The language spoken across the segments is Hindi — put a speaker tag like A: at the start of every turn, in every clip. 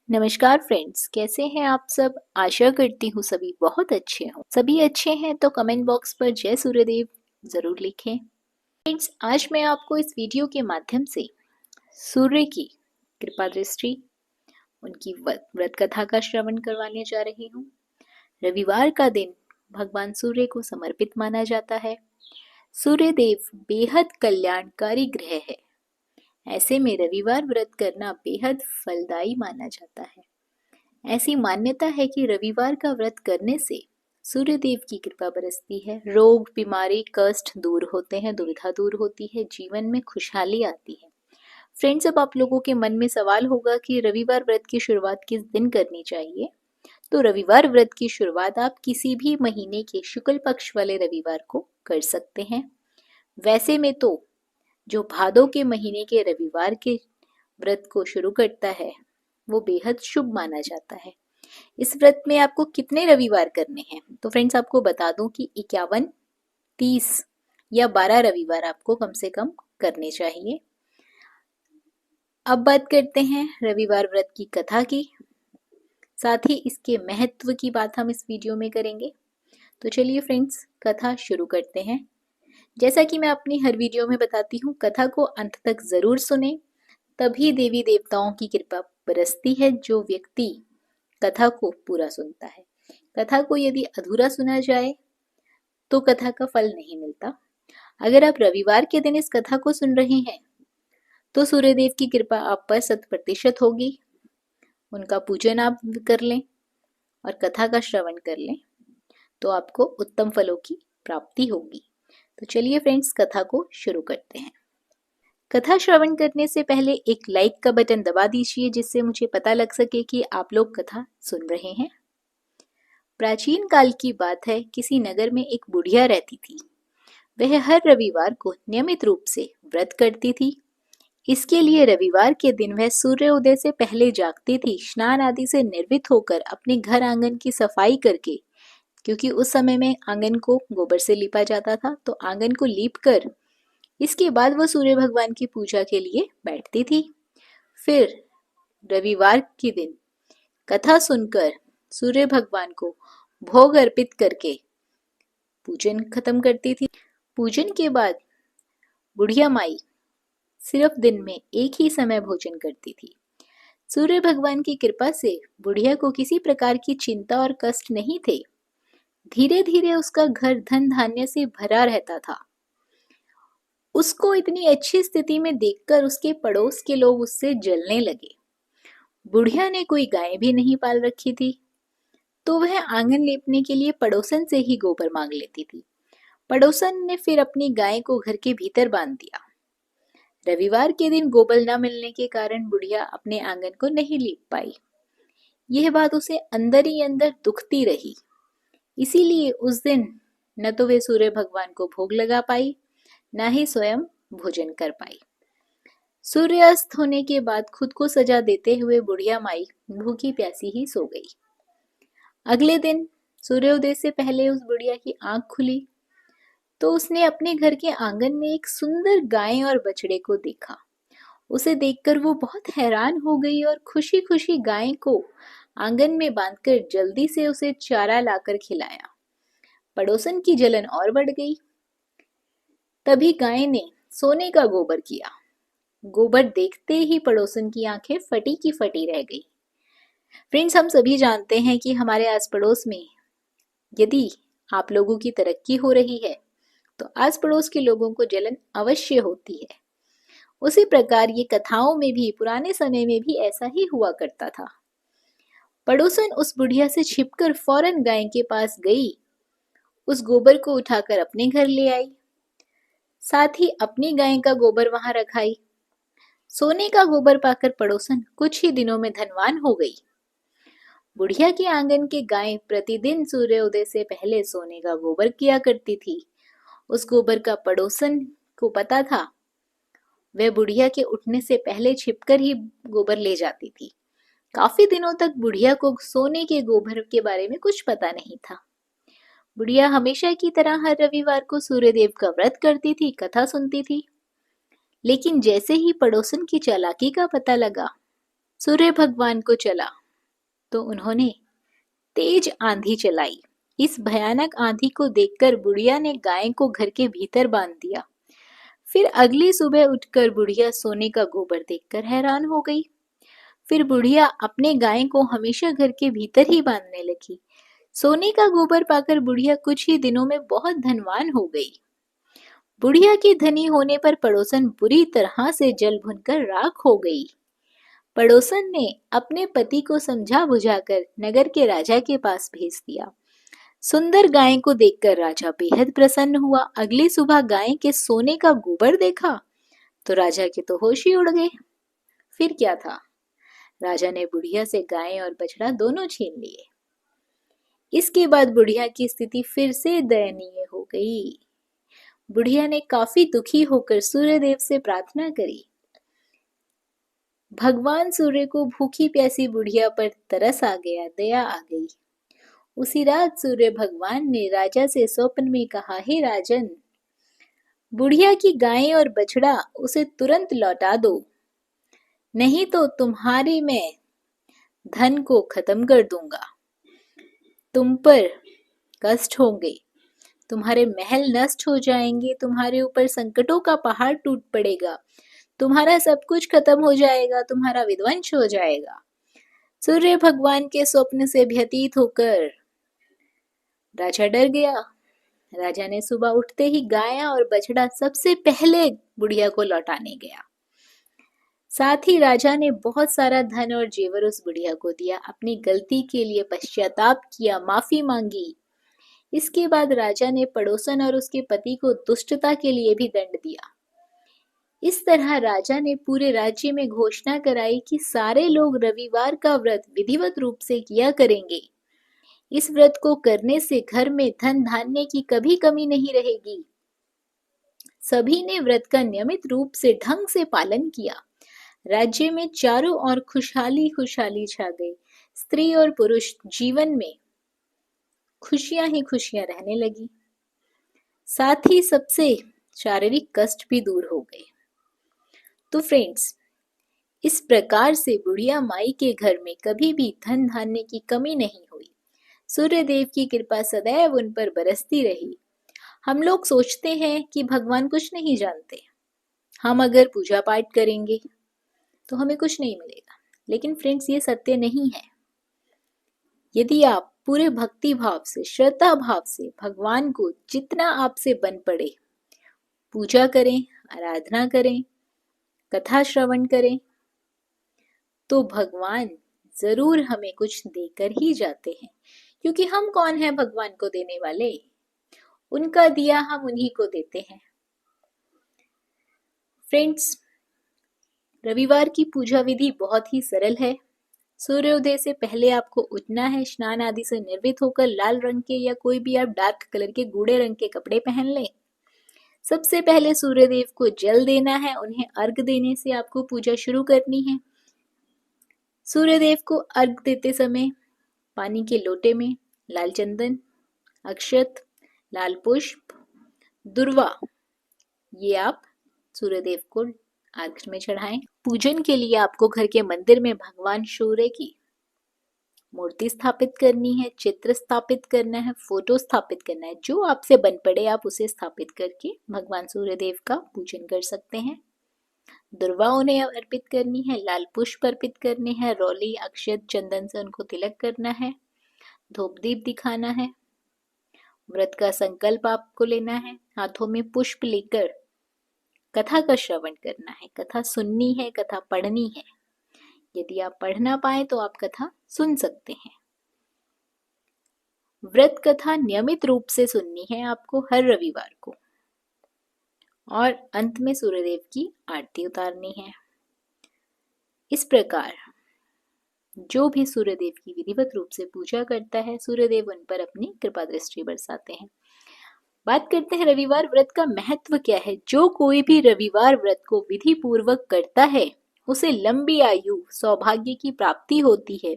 A: नमस्कार फ्रेंड्स, कैसे हैं आप सब। आशा करती हूँ सभी बहुत अच्छे हों। सभी अच्छे हैं तो कमेंट बॉक्स पर जय सूर्यदेव जरूर लिखें। फ्रेंड्स, आज मैं आपको इस वीडियो के माध्यम से सूर्य की कृपा दृष्टि, उनकी व्रत कथा का श्रवण करवाने जा रही हूँ। रविवार का दिन भगवान सूर्य को समर्पित माना जाता है। सूर्य देव बेहद कल्याणकारी ग्रह है। ऐसे में रविवार व्रत करना बेहद फलदायी माना जाता है। ऐसी मान्यता है कि रविवार का व्रत करने से सूर्य देव की कृपा बरसती है, रोग बीमारी कष्ट दूर होते हैं, दुविधा दूर होती है, जीवन में खुशहाली आती है। फ्रेंड्स, अब आप लोगों के मन में सवाल होगा कि रविवार व्रत की शुरुआत किस दिन करनी चाहिए। तो रविवार व्रत की शुरुआत आप किसी भी महीने के शुक्ल पक्ष वाले रविवार को कर सकते हैं। वैसे में तो जो भादों के महीने के रविवार के व्रत को शुरू करता है वो बेहद शुभ माना जाता है। इस व्रत में आपको कितने रविवार करने हैं? तो फ्रेंड्स, आपको बता दूं कि 51, 30 या 12 रविवार आपको कम से कम करने चाहिए। अब बात करते हैं रविवार व्रत की कथा की, साथ ही इसके महत्व की बात हम इस वीडियो में करेंगे। तो चलिए फ्रेंड्स, कथा शुरू करते हैं। जैसा कि मैं अपनी हर वीडियो में बताती हूँ, कथा को अंत तक जरूर सुने, तभी देवी देवताओं की कृपा बरसती है। जो व्यक्ति कथा को पूरा सुनता है, कथा को यदि अधूरा सुना जाए तो कथा का फल नहीं मिलता। अगर आप रविवार के दिन इस कथा को सुन रहे हैं तो सूर्यदेव की कृपा आप पर 100% होगी। उनका पूजन आप कर लें और कथा का श्रवण कर लें तो आपको उत्तम फलों की प्राप्ति होगी। तो चलिए फ्रेंड्स, कथा को शुरू करते हैं। कथा श्रवण करने से पहले एक लाइक का बटन दबा दीजिए, जिससे मुझे पता लग सके कि आप लोग कथा सुन रहे हैं। प्राचीन काल की बात है, किसी नगर में एक बुढ़िया रहती थी। वह हर रविवार को नियमित रूप से व्रत करती थी। इसके लिए रविवार के दिन वह सूर्योदय से पहले जागती थी, स्नान आदि से निर्वित होकर अपने घर आंगन की सफाई करके, क्योंकि उस समय में आंगन को गोबर से लीपा जाता था, तो आंगन को लीप कर इसके बाद वह सूर्य भगवान की पूजा के लिए बैठती थी। फिर रविवार के दिन कथा सुनकर सूर्य भगवान को भोग अर्पित करके पूजन खत्म करती थी। पूजन के बाद बुढ़िया माई सिर्फ दिन में एक ही समय भोजन करती थी। सूर्य भगवान की कृपा से बुढ़िया को किसी प्रकार की चिंता और कष्ट नहीं थे। धीरे धीरे उसका घर धन धान्य से भरा रहता था। उसको इतनी अच्छी स्थिति में देखकर उसके पड़ोस के लोग उससे जलने लगे। बुढ़िया ने कोई गाय भी नहीं पाल रखी थी, तो वह आंगन लेपने के लिए पड़ोसन से ही गोबर मांग लेती थी। पड़ोसन ने फिर अपनी गाय को घर के भीतर बांध दिया। रविवार के दिन गोबर न मिलने के कारण बुढ़िया अपने आंगन को नहीं लीप पाई। यह बात उसे अंदर ही अंदर दुखती रही। इसीलिए उस दिन न तो वे सूर्य भगवान को भोग लगा पाई, न ही स्वयं भोजन कर पाई। सूर्यास्त होने के बाद खुद को सजा देते हुए बुढ़िया माई भूखी प्यासी ही सो गई। अगले दिन सूर्योदय से पहले उस बुढ़िया की आंख खुली तो उसने अपने घर के आंगन में एक सुंदर गाय और बछड़े को देखा। उसे देखकर वो बहुत हैरान हो गई और खुशी खुशी गाय को आंगन में बांधकर जल्दी से उसे चारा लाकर खिलाया। पड़ोसन की जलन और बढ़ गई। तभी गाय ने सोने का गोबर किया। गोबर देखते ही पड़ोसन की आंखें फटी की फटी रह गई। फ्रेंड्स, हम सभी जानते हैं कि हमारे आस पड़ोस में यदि आप लोगों की तरक्की हो रही है तो आस पड़ोस के लोगों को जलन अवश्य होती है। उसी प्रकार ये कथाओं में भी, पुराने समय में भी ऐसा ही हुआ करता था। पड़ोसन उस बुढ़िया से छिपकर फौरन गाय के पास गई, उस गोबर को उठाकर अपने घर ले आई, साथ ही अपनी गाय का गोबर वहां रखाई। सोने का गोबर पाकर पड़ोसन कुछ ही दिनों में धनवान हो गई। बुढ़िया के आंगन की गाय प्रतिदिन सूर्योदय से पहले सोने का गोबर किया करती थी। उस गोबर का पड़ोसन को पता था। वह बुढ़िया के उठने से पहले छिपकर ही गोबर ले जाती थी। काफी दिनों तक बुढ़िया को सोने के गोबर के बारे में कुछ पता नहीं था। बुढ़िया हमेशा की तरह हर रविवार को सूर्यदेव का व्रत करती थी, कथा सुनती थी। लेकिन जैसे ही पड़ोसन की चालाकी का पता लगा, सूर्य भगवान को चला तो उन्होंने तेज आंधी चलाई। इस भयानक आंधी को देखकर बुढ़िया ने गाय को घर के भीतर बांध दिया। फिर अगली सुबह उठकर बुढ़िया सोने का गोबर देखकर हैरान हो गई। फिर बुढ़िया अपने गाय को हमेशा घर के भीतर ही बांधने लगी। सोने का गोबर पाकर बुढ़िया कुछ ही दिनों में बहुत धनवान हो गई। बुढ़िया के धनी होने पर पड़ोसन बुरी तरह से जल भुनकर राख हो गई। पड़ोसन ने अपने पति को समझा बुझाकर नगर के राजा के पास भेज दिया। सुंदर गाय को देखकर राजा बेहद प्रसन्न हुआ। अगली सुबह गाय के सोने का गोबर देखा तो राजा के तो होश ही उड़ गए। फिर क्या था, राजा ने बुढ़िया से गाय और बछड़ा दोनों छीन लिए। इसके बाद बुढ़िया की स्थिति फिर से दयनीय हो गई। बुढ़िया ने काफी दुखी होकर सूर्यदेव से प्रार्थना करी। भगवान सूर्य को भूखी प्यासी बुढ़िया पर तरस आ गया, दया आ गई। उसी रात सूर्य भगवान ने राजा से स्वप्न में कहा, हे राजन, बुढ़िया की गाय और बछड़ा उसे तुरंत लौटा दो, नहीं तो तुम्हारे मैं धन को खत्म कर दूंगा। तुम पर कष्ट होंगे, तुम्हारे महल नष्ट हो जाएंगे, तुम्हारे ऊपर संकटों का पहाड़ टूट पड़ेगा, तुम्हारा सब कुछ खत्म हो जाएगा, तुम्हारा विध्वंस हो जाएगा। सूर्य भगवान के स्वप्न से व्यतीत होकर राजा डर गया। राजा ने सुबह उठते ही गाय और बछड़ा सबसे पहले बुढ़िया को लौटाने गया। साथ ही राजा ने बहुत सारा धन और जेवर उस बुढ़िया को दिया। अपनी गलती के लिए पश्चाताप किया, माफी मांगी। इसके बाद राजा ने पड़ोसन और उसके पति को दुष्टता के लिए भी दंड दिया। इस तरह राजा ने पूरे राज्य में घोषणा कराई कि सारे लोग रविवार का व्रत विधिवत रूप से किया करेंगे। इस व्रत को करने से घर में धन धान्य की कभी कमी नहीं रहेगी। सभी ने व्रत का नियमित रूप से ढंग से पालन किया। राज्य में चारों ओर खुशहाली खुशहाली छा गई। स्त्री और पुरुष जीवन में खुशियां ही खुशियां रहने लगी। साथ ही सबसे शारीरिक कष्ट भी दूर हो गए। तो फ्रेंड्स, इस प्रकार से बुढ़िया माई के घर में कभी भी धन धान्य की कमी नहीं हुई। सूर्यदेव की कृपा सदैव उन पर बरसती रही। हम लोग सोचते हैं कि भगवान कुछ नहीं जानते, हम अगर पूजा पाठ करेंगे तो हमें कुछ नहीं मिलेगा। लेकिन फ्रेंड्स, ये सत्य नहीं है। यदि आप पूरे भक्ति भाव से, श्रद्धा भाव से भगवान को जितना आपसे बन पड़े पूजा करें, आराधना करें, कथा श्रवण करें, तो भगवान जरूर हमें कुछ देकर ही जाते हैं। क्योंकि हम कौन है भगवान को देने वाले? उनका दिया हम उन्हीं को देते हैं। फ्रेंड्स, रविवार की पूजा विधि बहुत ही सरल है। सूर्योदय से पहले आपको उठना है, स्नान आदि से निर्वित होकर लाल रंग के या कोई भी आप डार्क कलर के गूढ़े रंग के कपड़े पहन लें। सबसे पहले सूर्यदेव को जल देना है, उन्हें अर्घ देने से आपको पूजा शुरू करनी है। सूर्यदेव को अर्घ देते समय पानी के लोटे में लाल चंदन, अक्षत, लाल पुष्प, दुर्वा, ये आप सूर्यदेव को अर्घ में चढ़ाएं। पूजन के लिए आपको घर के मंदिर में भगवान सूर्य की मूर्ति स्थापित करनी है, चित्र स्थापित करना है, फोटो स्थापित करना है। जो आपसे बन पड़े आप उसे स्थापित करके भगवान सूर्यदेव का पूजन कर सकते हैं। दुर्वा उन्हें अर्पित करनी है, लाल पुष्प अर्पित करने हैं, रौली, अक्षत, चंदन से उनको तिलक करना है, धूप दीप दिखाना है। व्रत का संकल्प आपको लेना है, हाथों में पुष्प लेकर कथा का श्रवण करना है, कथा सुननी है, कथा पढ़नी है। यदि आप पढ़ ना पाए तो आप कथा सुन सकते हैं। व्रत कथा नियमित रूप से सुननी है आपको हर रविवार को, और अंत में सूर्यदेव की आरती उतारनी है। इस प्रकार जो भी सूर्यदेव की विधिवत रूप से पूजा करता है, सूर्यदेव उन पर अपनी कृपा दृष्टि बरसाते हैं। बात करते हैं रविवार व्रत का महत्व क्या है। जो कोई भी रविवार व्रत को विधि पूर्वक करता है उसे लंबी आयु, सौभाग्य की प्राप्ति होती है।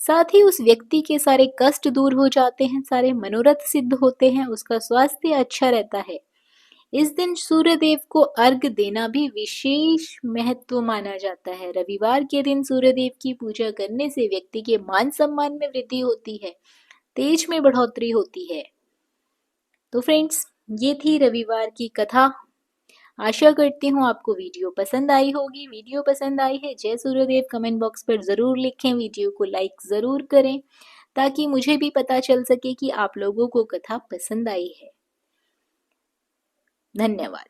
A: साथ ही उस व्यक्ति के सारे कष्ट दूर हो जाते हैं, सारे मनोरथ सिद्ध होते हैं, उसका स्वास्थ्य अच्छा रहता है। इस दिन सूर्य देव को अर्घ देना भी विशेष महत्व माना जाता है। रविवार के दिन सूर्य देव की पूजा करने से व्यक्ति के मान सम्मान में वृद्धि होती है, तेज में बढ़ोतरी होती है। तो फ्रेंड्स, ये थी रविवार की कथा। आशा करती हूँ आपको वीडियो पसंद आई होगी। वीडियो पसंद आई है जय सूर्यदेव कमेंट बॉक्स पर ज़रूर लिखें, वीडियो को लाइक ज़रूर करें ताकि मुझे भी पता चल सके कि आप लोगों को कथा पसंद आई है। धन्यवाद।